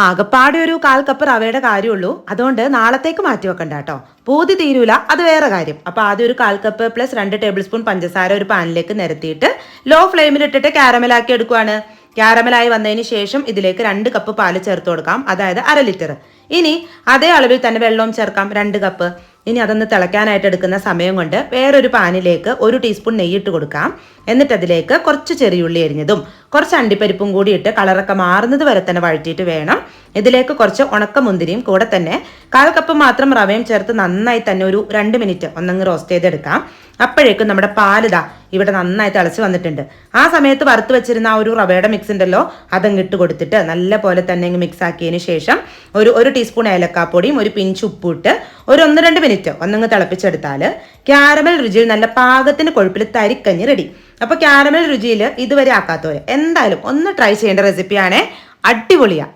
ആകപ്പാടെ ഒരു 1/4 കപ്പ് റവയുടെ കാര്യമുള്ളൂ. അതുകൊണ്ട് നാളത്തേക്ക് മാറ്റി വെക്കണ്ട കേട്ടോ. പൂതി തീരൂല, അത് വേറെ കാര്യം. അപ്പോൾ ആദ്യം ഒരു 1/4 കപ്പ് പ്ലസ് 2 ടേബിൾ സ്പൂൺ പഞ്ചസാര ഒരു പാനിലേക്ക് നിരത്തിയിട്ട് ലോ ഫ്ലെയിമിൽ ഇട്ടിട്ട് കാരമലാക്കി എടുക്കുവാണ്. കാരമലായി വന്നതിന് ശേഷം ഇതിലേക്ക് 2 കപ്പ് പാല് ചേർത്ത് കൊടുക്കാം, അതായത് 1/2 ലിറ്റർ. ഇനി അതേ അളവിൽ തന്നെ വെള്ളവും ചേർക്കാം, 2 കപ്പ്. ഇനി അതൊന്ന് തിളയ്ക്കാനായിട്ട് എടുക്കുന്ന സമയം കൊണ്ട് വേറൊരു പാനിലേക്ക് 1 ടീസ്പൂൺ നെയ്യിട്ട് കൊടുക്കാം. എന്നിട്ട് അതിലേക്ക് കുറച്ച് ചെറിയുള്ളി അരിഞ്ഞതും കുറച്ച് അണ്ടിപ്പരിപ്പും കൂടി ഇട്ട് കളറൊക്കെ മാറുന്നത് വരെ തന്നെ വഴറ്റിയിട്ട് വേണം. ഇതിലേക്ക് കുറച്ച് ഉണക്കമുന്തിരിയും കൂടെ തന്നെ 1/4 കപ്പ് മാത്രം റവയും ചേർത്ത് നന്നായി തന്നെ ഒരു 2 മിനിറ്റ് ഒന്നങ്ങ് റോസ്റ്റ് ചെയ്തെടുക്കാം. അപ്പോഴേക്കും നമ്മുടെ പാലിതാ ഇവിടെ നന്നായി തിളച്ച് വന്നിട്ടുണ്ട്. ആ സമയത്ത് വറുത്ത് വെച്ചിരുന്ന ആ ഒരു റവയുടെ മിക്സ് ഉണ്ടല്ലോ, അതങ്ങ് ഇട്ട് കൊടുത്തിട്ട് നല്ല പോലെ തന്നെ അങ്ങ് മിക്സ് ആക്കിയതിന് ശേഷം ഒരു ടീസ്പൂൺ ഏലക്കാപ്പൊടിയും ഒരു പിഞ്ച് ഉപ്പും ഇട്ട് ഒരു 1-2 മിനിറ്റ് ഒന്നങ്ങ് തിളപ്പിച്ചെടുത്താൽ ക്യാരമൽ രുചിയിൽ നല്ല പാകത്തിന് കൊഴുപ്പിൽ തരിക്കഞ്ഞ് റെഡി. അപ്പോൾ ക്യാരമൽ രുചിയിൽ ഇതുവരെ ആക്കാത്തവര് എന്തായാലും ഒന്ന് ട്രൈ ചെയ്യേണ്ട റെസിപ്പിയാണേ, അടിപൊളിയാണ്.